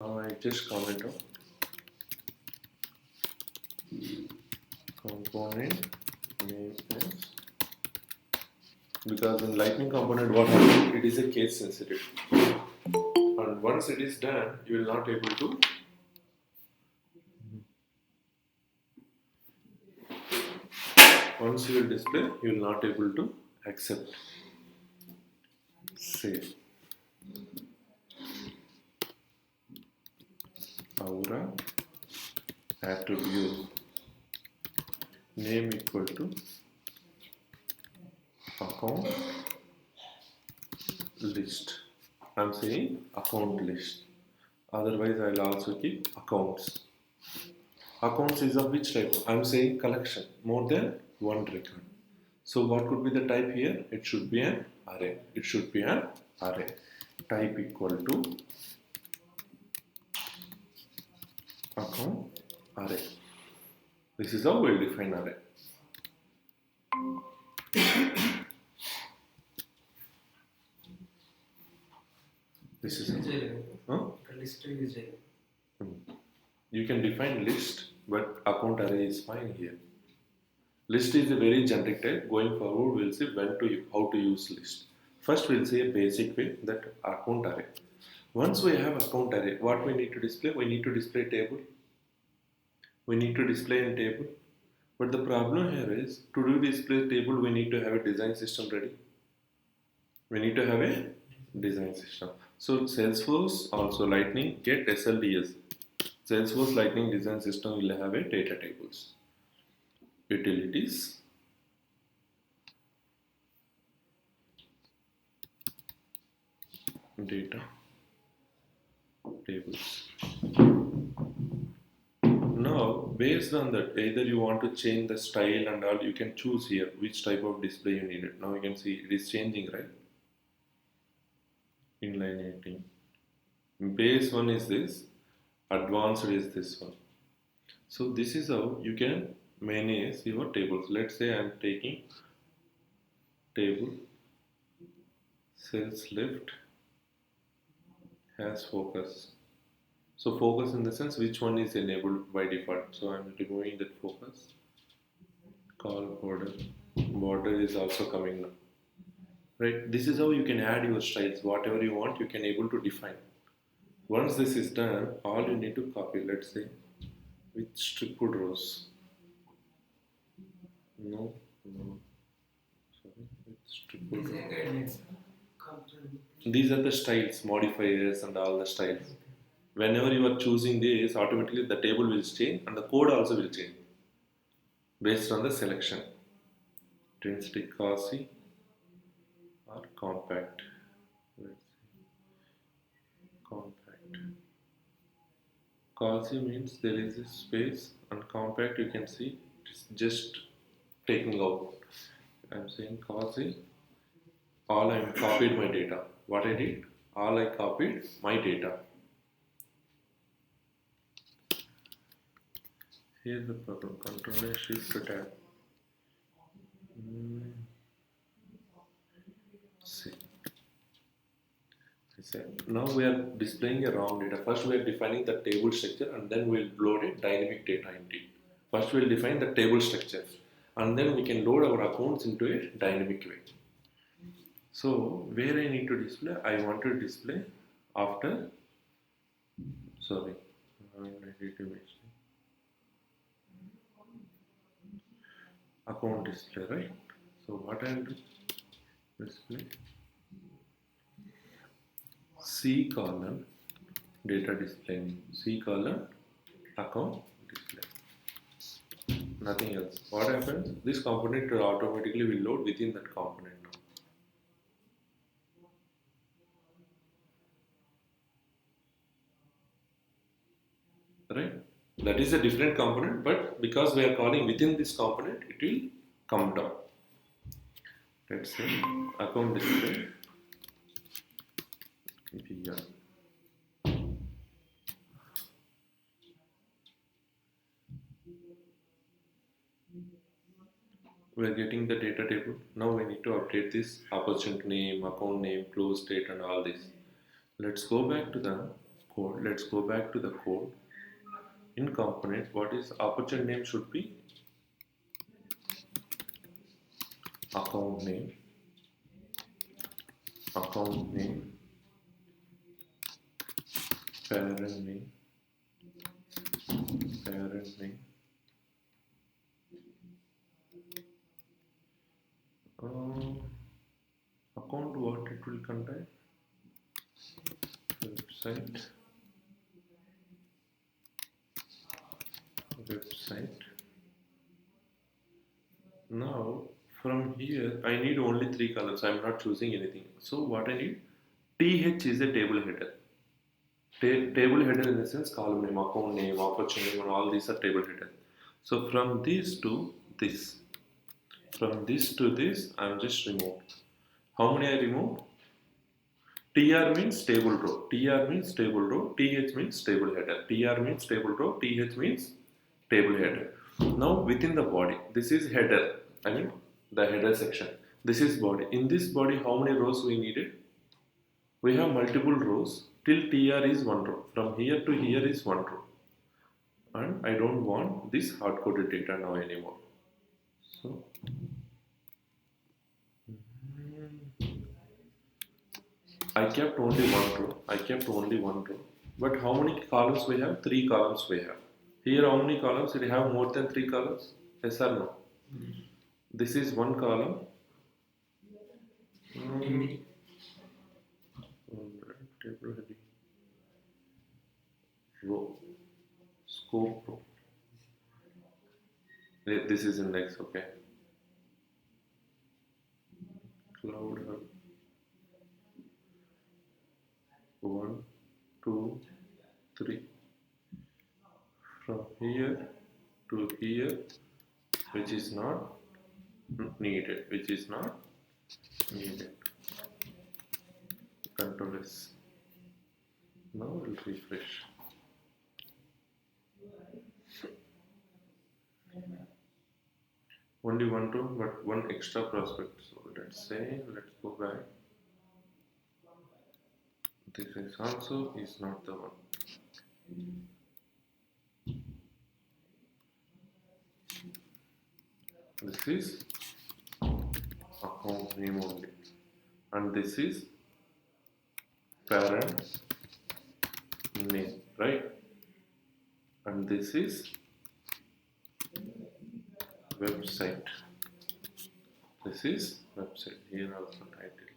Now I just comment on component name is, because in lightning component what happens, it is a case sensitive, and once it is done you will not able to once you will display you will not able to accept. Save aura attribute name equal to account list. I'm saying account list, otherwise I'll also keep accounts. Accounts is of which type? I'm saying collection, more than one record. So what could be the type here? It should be an array. It should be an array. Type equal to account array. This is how we'll define array. This is list is you can define list, but account array is fine here. List is a very generic type. Going forward, we'll see how to use list. First, we'll see a basic way, that account array. Once we have account array, what we need to display? We need to display table. We need to display a table. But the problem here is, to do display table, we need to have a design system ready. We need to have a design system. So Salesforce, also Lightning, get SLDS. Salesforce Lightning Design System will have a data tables. Utilities. Data tables. Now, based on that, either you want to change the style and all, you can choose here which type of display you need it. Now you can see it is changing, right? Inline 18. Base one is this, advanced is this one. So this is how you can manage your tables. Let's say I am taking table sales lift has focus. So focus in the sense which one is enabled by default. So I am removing that focus. Call border. Border is also coming now. Right? This is how you can add your styles. Whatever you want, you can able to define. Once this is done, all you need to copy. Let's say with triple rows. No. Sorry, with triple rows. These are the styles, modifiers and all the styles. Whenever you are choosing this, automatically the table will change and the code also will change based on the selection. Density Cosy or compact. Let's see. Compact. Cosy means there is a space, and compact you can see it's just taking out. I'm saying Cosy. All I copied my data. What I did? All I copied my data. Here's the problem. Control Shift tab. See. Now we are displaying a wrong data. First we are defining the table structure and then we'll load a dynamic data into it. First we'll define the table structure and then we can load our accounts into a dynamic way. So where I need to display? I want to display after, sorry, account display, right? So what I will do? Display C column data display name, C column account display, nothing else. What happens? This component automatically will load within that component now. Right? That is a different component, but because we are calling within this component, it will come down. Let's say account display BR. We are getting the data table. Now we need to update this opportunity name, account name, close date and all this. Let's go back to the code. Let's go back to the code. In component, what is opportunity name should be account name, account name, parent name, parent name. Account what it will contain? Website, website. Now from here I need only three columns. I'm not choosing anything. So what I need? TH is a table header. Table header in the sense column name, account name, opportunity name, and all these are table header. So from this to this, from this to this, I'm just removed. How many I removed? TR means table row, TR means table row, TH means table header, TR means table row, TH means table header. Now within the body, this is header, I mean the header section. This is body. In this body, how many rows we needed? We have multiple rows till TR is one row. From here to here is one row. And I don't want this hard-coded data now anymore. So I kept only one row. I kept only one row. But how many columns we have? Three columns we have. Here how many columns? Did it have more than three columns? Yes or no? This is one column. Table heading. Row. Scope row. This is index, okay. Cloud hub. 1, 2, 3. From here to here, which is not needed, which is not needed. Control S. Now we'll refresh. Only one row, but one extra prospect. So let's say, let's go back. This is also is not the one. This is account name only, and this is parent name, right? And this is website. This is website. Here also title.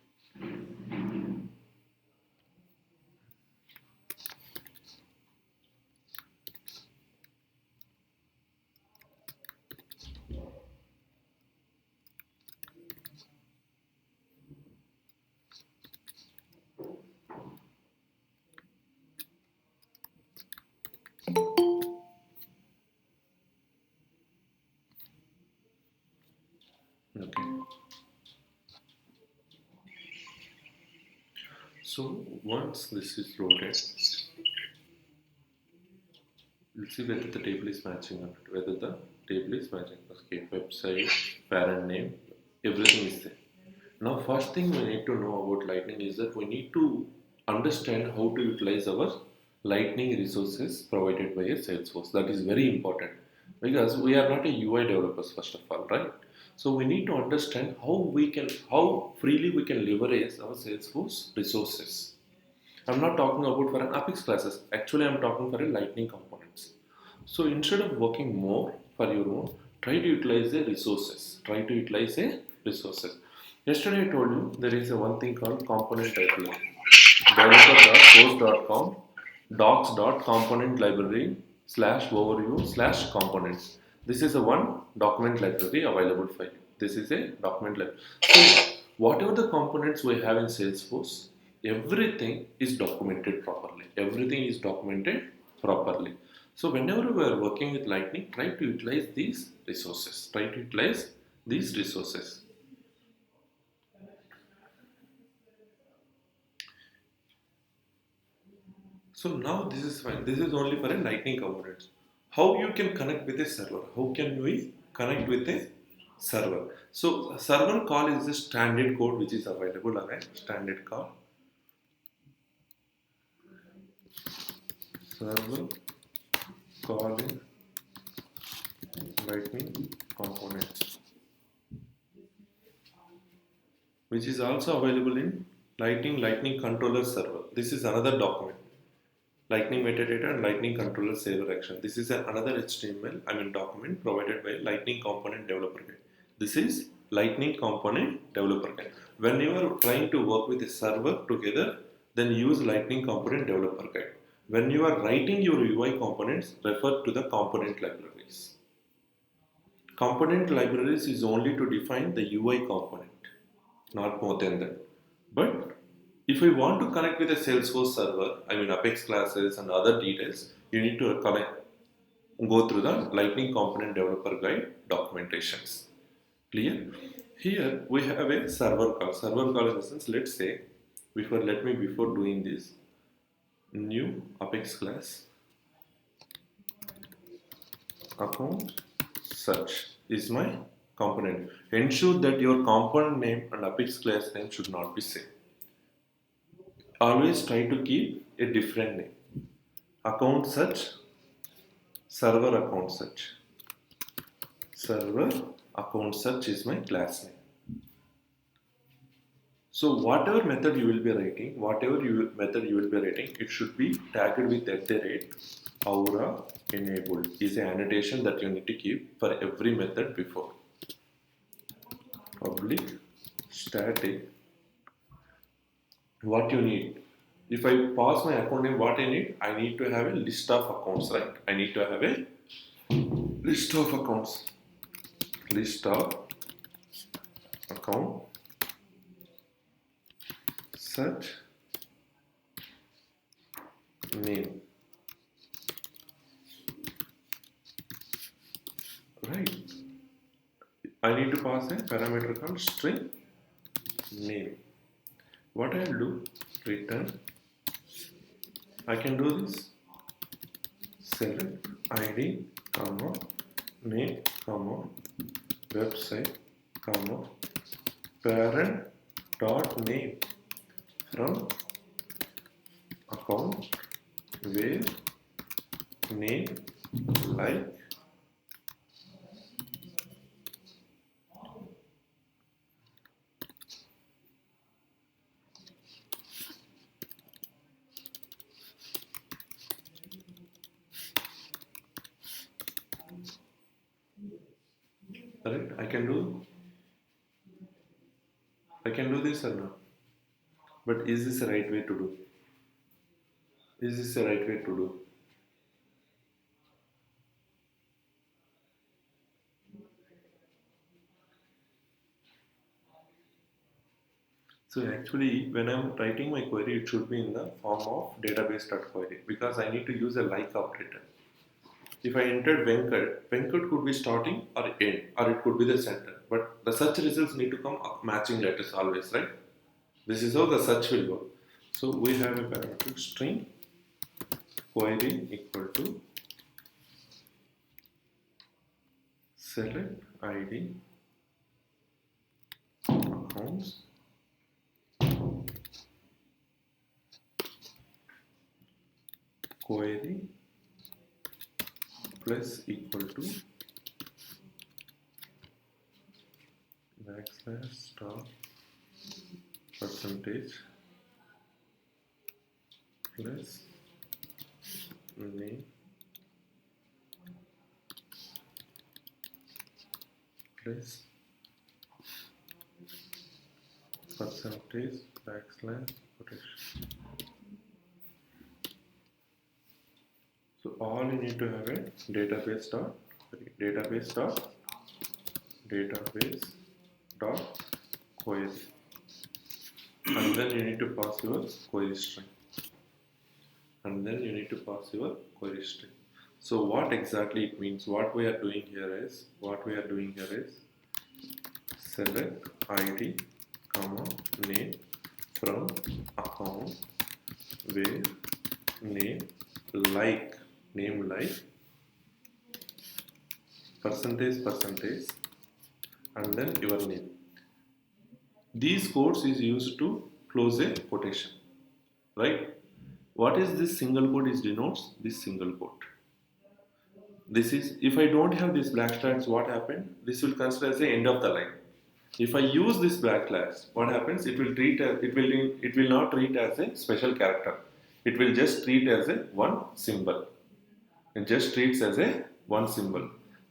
Okay. So once this is loaded, we'll see whether the table is matching or not. Whether the table is matching. Okay, website, parent name, everything is there. Now, first thing we need to know about Lightning is that we need to understand how to utilize our Lightning resources provided by a Salesforce. That is very important because we are not a UI developers first of all, right? So we need to understand how freely we can leverage our Salesforce resources. I'm not talking about for an Apex classes. Actually, I'm talking for a Lightning components. So instead of working more for your own, try to utilize the resources. Try to utilize the resources. Yesterday I told you there is a one thing called component library. Developer.source.com docs.component library slash overview slash components. This is a one document library available for you. This is a document library. So whatever the components we have in Salesforce, everything is documented properly. Everything is documented properly. So whenever we are working with Lightning, try to utilize these resources. Try to utilize these resources. So now this is fine. This is only for a Lightning components. How you can connect with a server? How can we connect with a server? So server call is the standard code which is available again. Standard call. server calling lightning components, which is also available in lightning controller server. This is another document. Lightning metadata and lightning controller saver action. This is another HTML document provided by lightning component developer guide. This is lightning component developer guide. When you are trying to work with a server together, then use lightning component developer guide. When you are writing your UI components, refer to the component libraries. Component libraries is only to define the UI component, not more than that. But if we want to connect with a Salesforce server, Apex classes and other details, you need to go through the Lightning Component Developer Guide documentations. Clear? Here we have a server call. Server call in the sense, let's say, before doing this, new Apex class account search is my component. Ensure that your component name and Apex class name should not be same. Always try to keep a different name. Account search, server account search. Server account search is my class name. So whatever method you will be writing, it should be tagged with @aura enabled is an annotation that you need to keep for every method before. Public static. What you need? If I pass my account name, what I need to have a list of accounts, right? I need to have a list of accounts. List of account search name. Right. I need to pass a parameter called string name. What I'll do, return. I can do this. Select ID, comma, name, comma, website, comma, parent dot name from account where name like correct. I can do this or not. But is this the right way to do? Is this the right way to do? So actually, when I'm writing my query, it should be in the form of database.query because I need to use a like operator. If I entered Venkat could be starting or end, or it could be the center. But the search results need to come matching letters always, right? This is how the search will go. So we have a parameter string query equal to select ID accounts query plus equal to backslash star percentage plus name plus percentage backslash quotation. So all you need to have a database dot query, and then you need to pass your query string, So what exactly it means? What we are doing here is select ID, comma, name from account where name like percentage and then your name. These codes is used to close a quotation, right? What is this single quote is denotes this single quote. This is, if I don't have these black stars, what happened? This will consider as the end of the line. If I use this black slash, what happens? It will not treat as a special character. It will just treat as a one symbol. It just treats as a one symbol.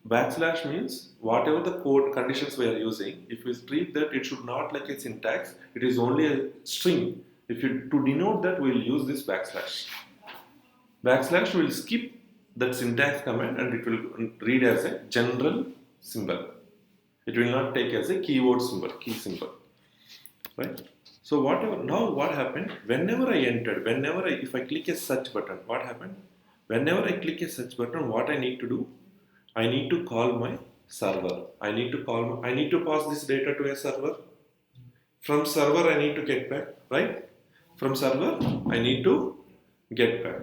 Backslash means whatever the code conditions we are using, if we treat that, it should not like a syntax. It is only a string. If you to denote that, we will use this backslash. Backslash will skip that syntax command and it will read as a general symbol. It will not take as a keyword symbol, key symbol, right? So whatever, now what happened? If I click a search button, what happened? Whenever I click a search button, what I need to do? I need to call my server. I need to pass this data to a server. From server, I need to get back, right? From server, I need to get back.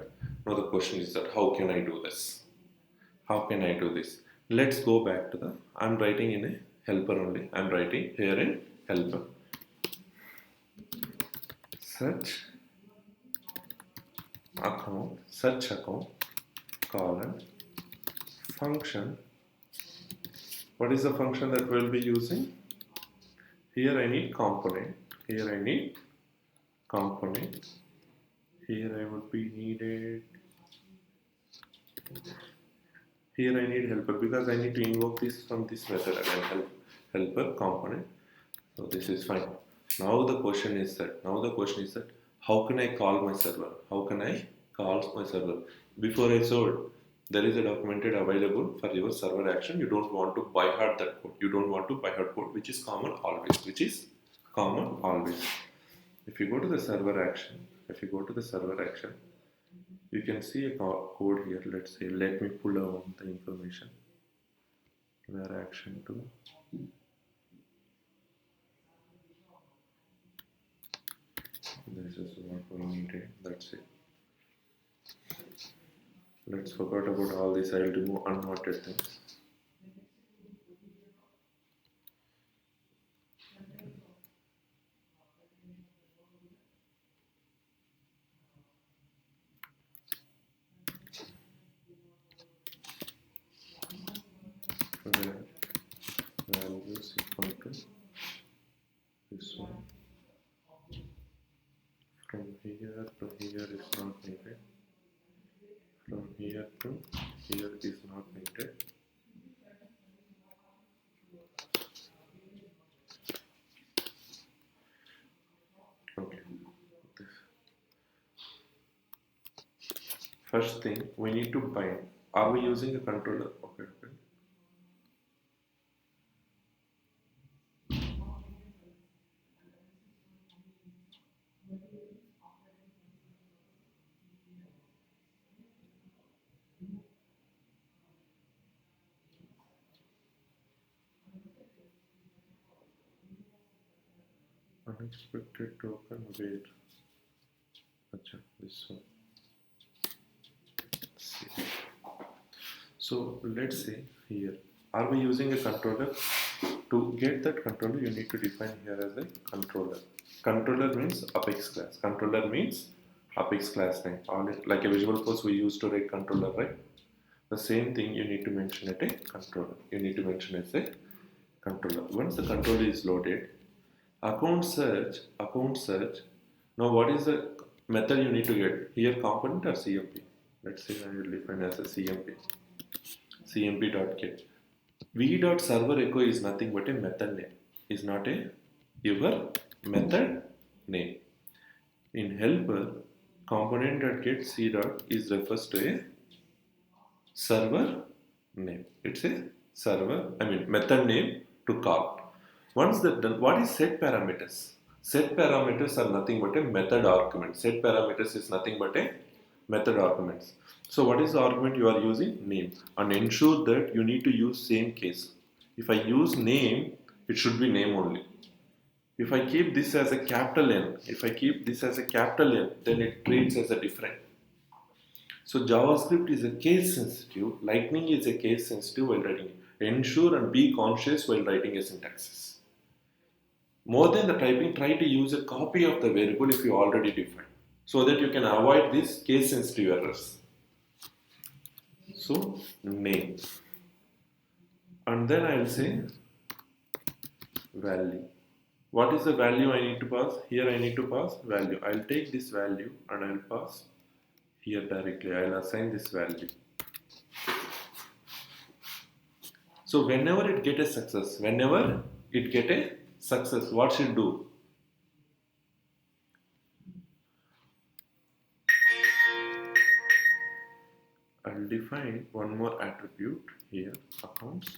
Now the question is that how can I do this? How can I do this? Let's go back to the, I'm writing in a helper only. I'm writing here in helper. Search account, colon, function. What is the function that we'll be using? Here I need component. Here I need component. Here I would be needed. Here I need helper because I need to invoke this from this method again, helper component. So this is fine. Now the question is that how can I call my server? How can I call my server? Before I showed, there is a documented available for your server action. You don't want to by heart that code. You don't want to by heart code, which is common always. If you go to the server action, you can see a code here. Let's say, let me pull out the information. Where action to. This is what we needed. That's it. Let's forget about all this. I'll remove unwanted things. Values equal to this one. From here to here is not needed. From here to here is not needed. Okay. First thing, we need to bind. Are we using a controller? Okay. Unexpected token, wait. Achha, this one. So let's say here, are we using a controller? To get that controller, you need to define here as a controller. Controller means Apex class. Controller means Apex class name. Like a Visual Force we used to write controller, right? The same thing you need to mention at a controller. You need to mention as a controller. Once the controller is loaded, account search. Now what is the method you need to get? Here component or CMP? Let's say I will define as a CMP. CMP.get. v.server echo is nothing but a method name. Is not a your method name. In helper, component.get c dot is refers to a server name. It's a method name to call. Once that done, what is set parameters? Set parameters are nothing but a method argument. Set parameters is nothing but a method arguments. So what is the argument you are using? Name. And ensure that you need to use same case. If I use name, it should be name only. If I keep this as a capital N, then it treats as a different. So JavaScript is a case sensitive, Lightning is a case sensitive while writing. Ensure and be conscious while writing a syntaxes. More than the typing, try to use a copy of the variable if you already defined. so that you can avoid these case sensitive errors. So name, and then I will say value. What is the value I need to pass? Here I need to pass value. I'll take this value and I'll pass here directly. I'll assign this value. So whenever it get a success, what should do? I'll define one more attribute here, accounts.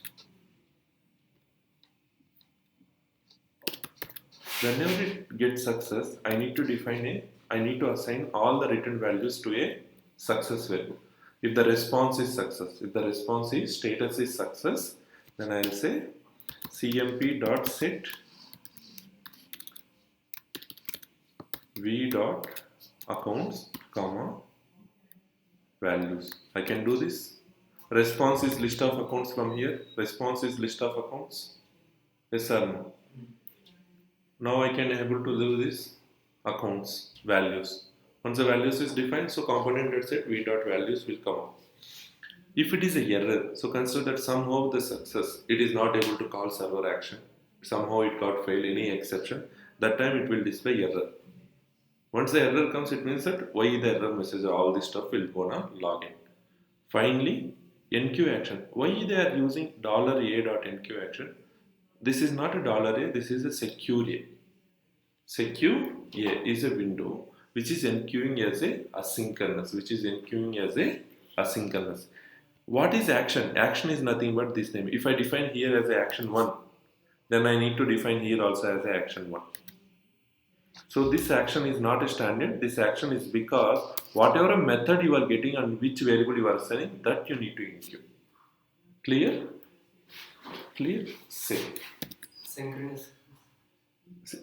Whenever it gets success, I need to assign all the written values to a success variable. If the response is success, if the response is status is success, then I'll say cmp.set v.accounts, comma, values. I can do this. Response is list of accounts from here. Response is list of accounts. Yes or no? Now I can able to do this accounts values. Once the values is defined, so component.set v.values will come up. If it is a error, so consider that somehow the success, it is not able to call server action. Somehow it got failed, any exception. That time it will display error. Once the error comes, it means that why the error message, all this stuff will gonna log in. Finally, NQ action. Why they are using $a.nq action? This is not a $a, this is a secure A. Secure A is a window which is enqueuing as a asynchronous. What is action? Action is nothing but this name. If I define here as a action 1, then I need to define here also as a action 1. So this action is not a standard. This action is because whatever method you are getting and which variable you are assigning, that you need to enqueue. Clear? Clear? Same. Synchronous.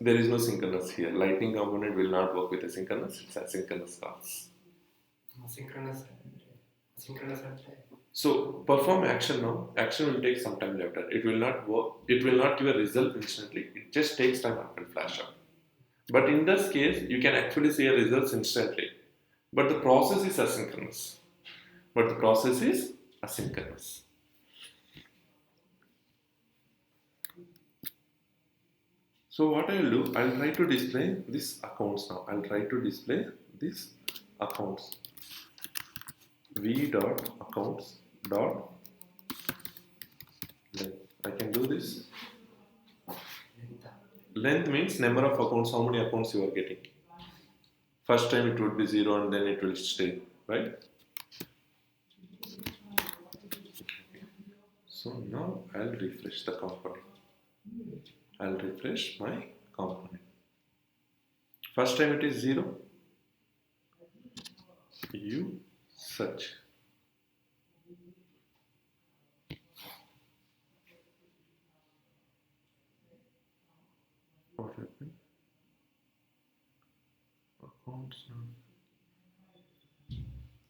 There is no synchronous here. Lightning component will not work with asynchronous. It's asynchronous calls. Synchronous. So perform action now. Action will take some time later. It will not work. It will not give a result instantly. It just takes time and will flash up. But in this case, you can actually see a results instantly. But the process is asynchronous. So what I will do, I will try to display this accounts now. I will try to display this accounts. v.accounts dot length. I can do this. Length means number of accounts, how many accounts you are getting. First time it would be 0 and then it will stay, right? So now I'll refresh the component. I'll refresh my component. First time it is 0. You search. What happened? Accounts now.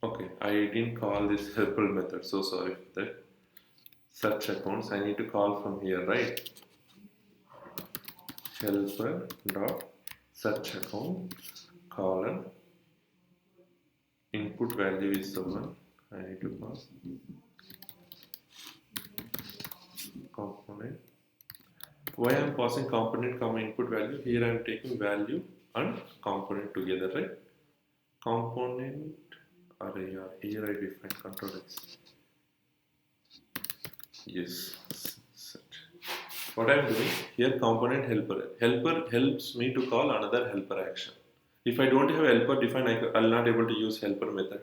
Okay, I didn't call this helper method, so sorry for that. Search accounts, I need to call from here, right? Helper dot search account colon input value is the one I need to pass component. Why I am passing component comma input value? Here I am taking value and component together, right? Component array. Here I define control X. Yes. Set. What I am doing here, component helper. Helper helps me to call another helper action. If I don't have helper defined, I will not able to use helper method.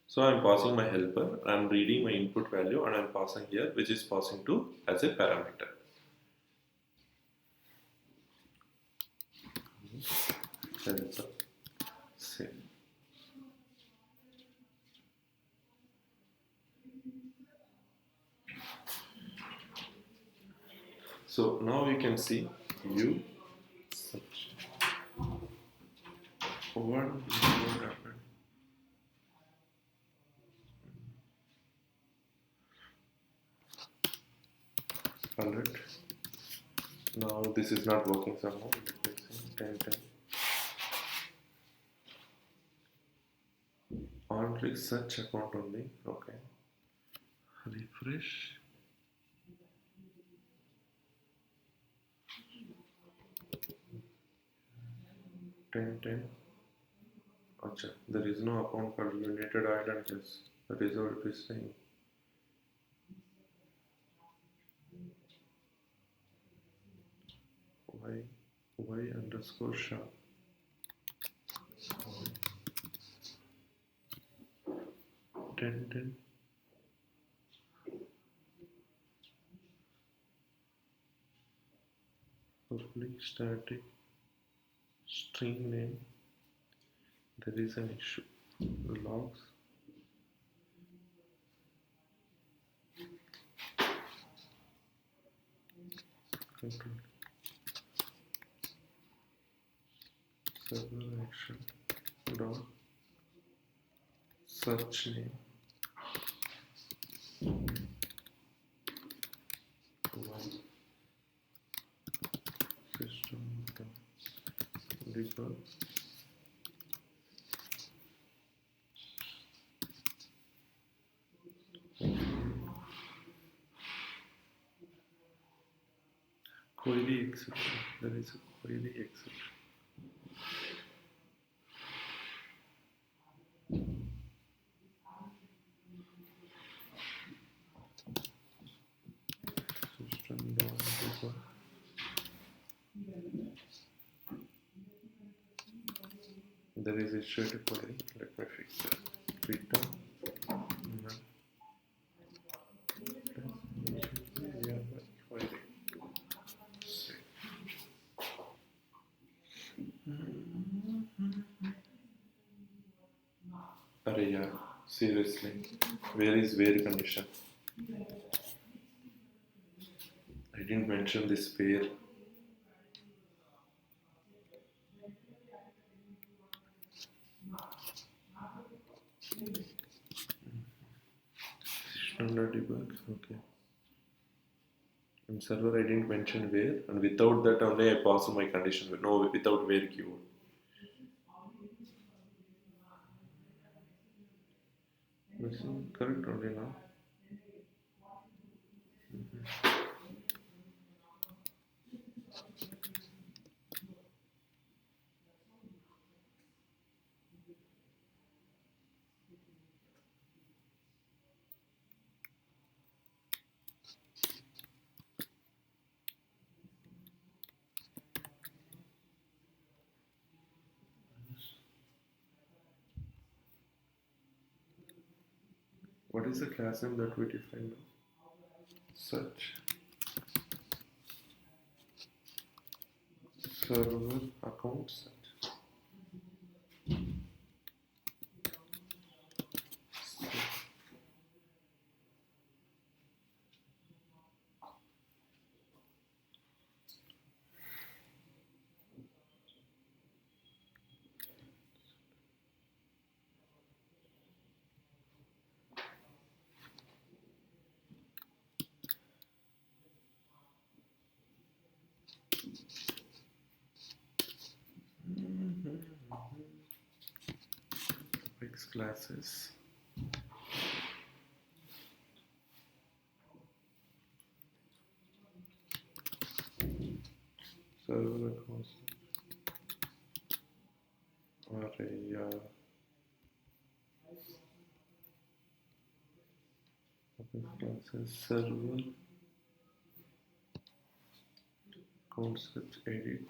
So I am passing my helper. I am reading my input value and I am passing here, which is passing to as a parameter. Helper. Save. So now you can see you search. What happened? Alright. Now this is not working somehow. 10. only search account only. Okay. Refresh. 1010. Acha, there is no account called United Identities. That is what it is saying. Y underscore shop. 1010. Public static string name. There is an issue. Logs. Control. Server action. Dot. Search name. One. System. Debug. Query exception. There is a query exception. System dot debug. There is a shared query. Let me fix it. Return. Query. Array, yeah. Seriously. Where is where condition? I didn't mention this where. Standard debug. Okay. In server I didn't mention where, and without that only I pass my condition. No, without where keyword. Missing correct only now. What is the class name that we define now? Search. Server account search. X classes. Server account array. Classes server account search edit.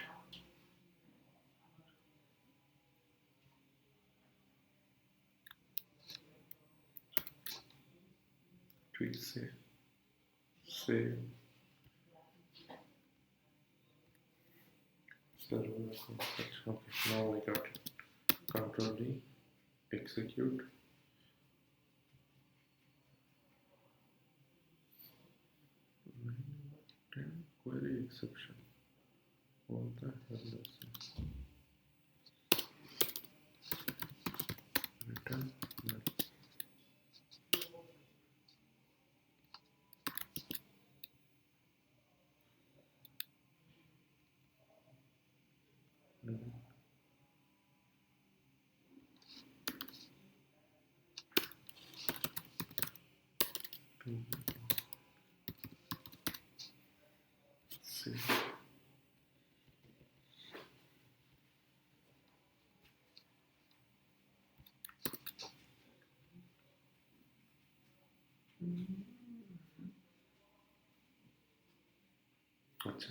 Tweak save. Save. Server account search. Okay, now I got it. Control D. Execute. Query exception. What the hell is this? Return. See.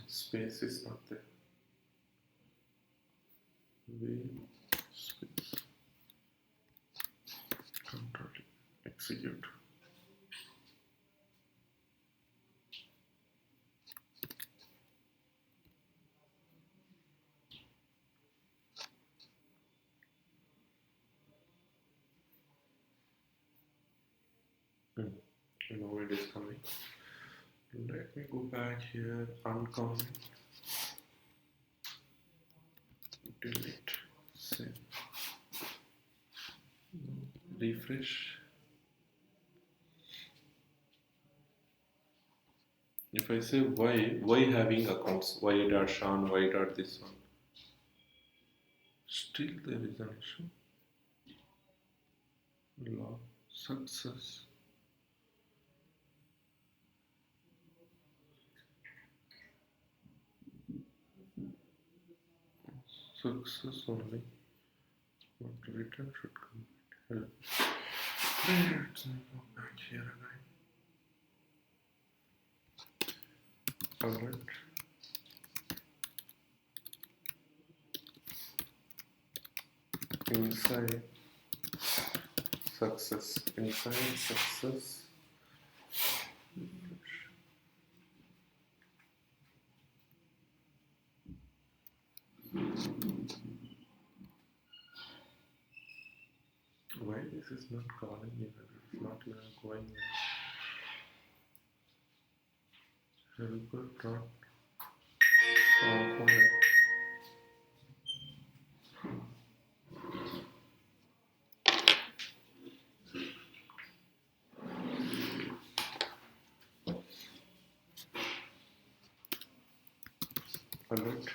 Space is not there. Space. Control execute. Now it is coming. Let me go back here. Uncommon. Delete. Save. Refresh. If I say why having accounts, why dot Sean, why dot this one, still there is an issue. Log success. Success only. What return should come. Help. Let's go back here again. Alright. Inside success. Inside success. Why this is not calling even? It's not even going in. Helper dot component. Alert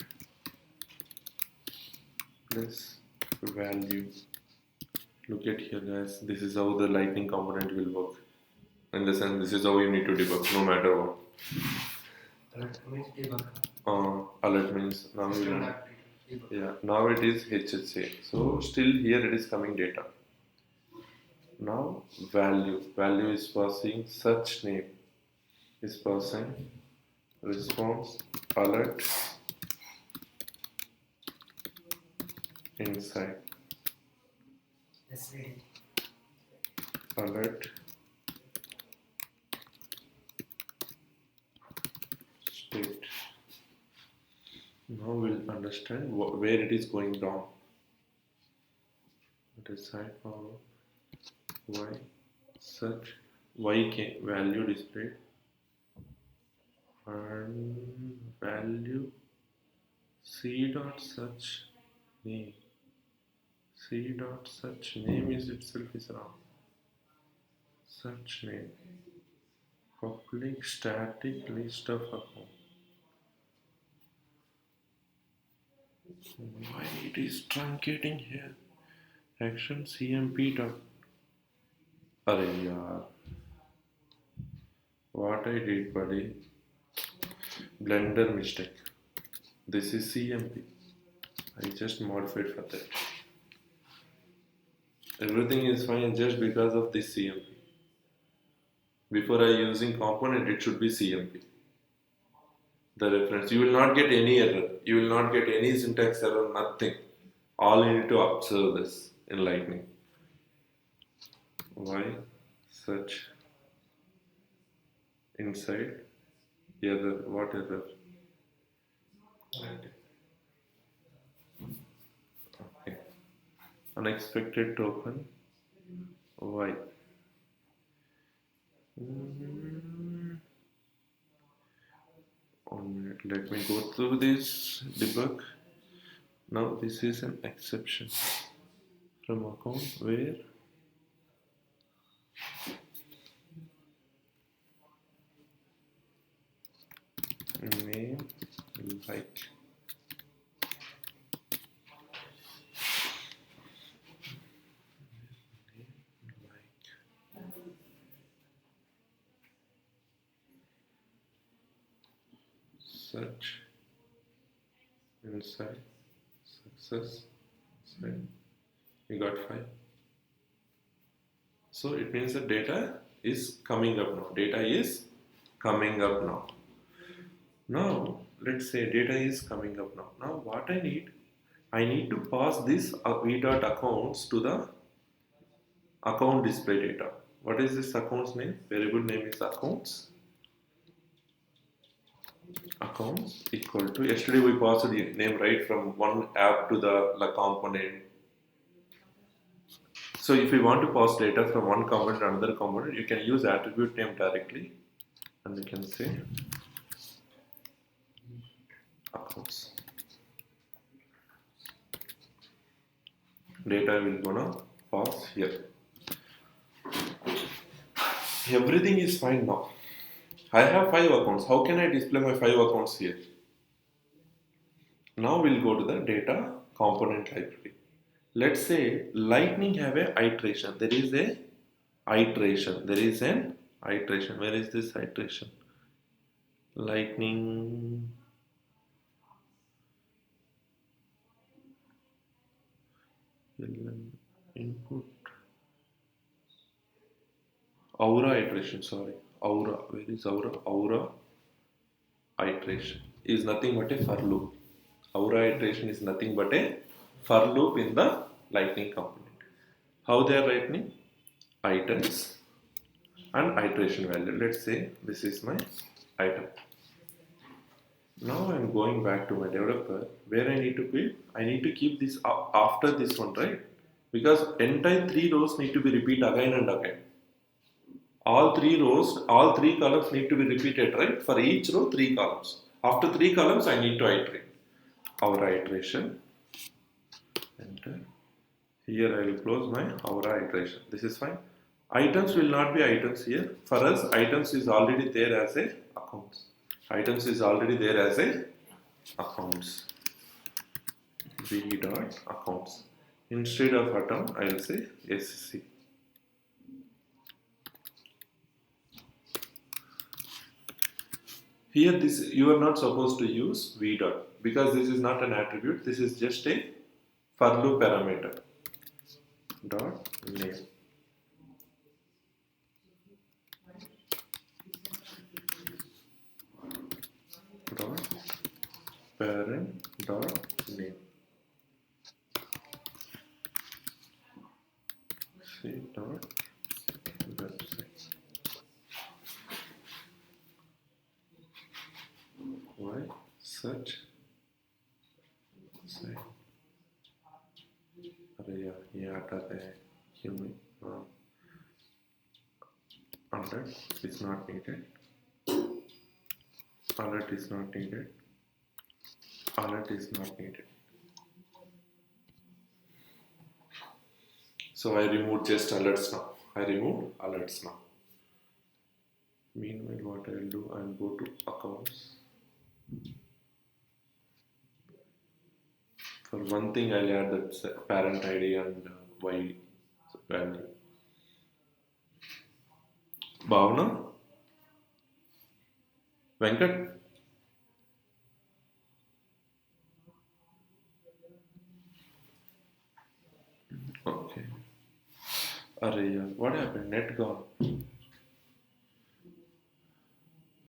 plus value. Look at here, guys. This is how the lightning component will work. In the sense, this is how you need to debug, no matter what. Alert means debug. Alert means now now it is HSA. So still here it is coming data. Now value is passing such name is passing response alert inside SVD. alert state. Now we'll understand where it is going wrong. It is side forward y search y value display and value c dot search name. C dot search name is itself is wrong. Search name public static list of account. Why it is truncating here? Action cmp dot. Arey yaar. What I did, buddy? Blender mistake. This is cmp. I just modified for that. Everything is fine just because of this cmp. Before I using component, it should be cmp. The reference. You will not get any error. You will not get any syntax error, nothing. All you need to observe this in Lightning. Why search inside error? What error? Okay. Unexpected token. Why? Let me go through this debug. Now this is an exception from account where name like search, inside, success, send. You got 5. So it means the data is coming up now. Data is coming up now. Now let's say data is coming up now. Now what I need to pass this v dot accounts to the account display data. What is this account's name? Variable name is accounts. Accounts equal to, yesterday we passed the name right from one app to the component. So if you want to pass data from one component to another component, you can use attribute name directly, and you can say accounts. Data will gonna pass here. Everything is fine now. I have 5 accounts. How can I display my 5 accounts here? Now we'll go to the data component library. Let's say lightning have a iteration. There is a iteration. There is an iteration. Where is this iteration? Lightning input aura iteration. Sorry, aura. Where is aura? Aura iteration is nothing but a for loop. Aura iteration is nothing but a for loop in the lightning component. How they are writing? Items and iteration value. Let's say this is my item. Now I'm going back to my developer where I need to keep. I need to keep this after this one, right? Because entire 3 rows need to be repeated again and again. All 3 rows, all 3 columns need to be repeated, right? For each row, 3 columns. After 3 columns, I need to iterate. Our iteration. Enter. Here I will close my our iteration. This is fine. Items will not be items here. For us, items is already there as a accounts. Items is already there as a accounts. V dot accounts. Instead of atom, I will say SC. Here this you are not supposed to use v dot because this is not an attribute. This is just a for loop parameter. Dot name. Dot parent dot name. C dot website. Why search site. अरे यार ये हटाते हैं क्यों नहीं? Alert is not needed. Alert is not needed. Alert is not needed. So I removed just alerts now. I removed alerts now. Meanwhile, what I will do, I will go to accounts. For one thing, I'll add that parent ID and Y value. Bhavna? Venkat? Okay. Array, what happened? Net gone.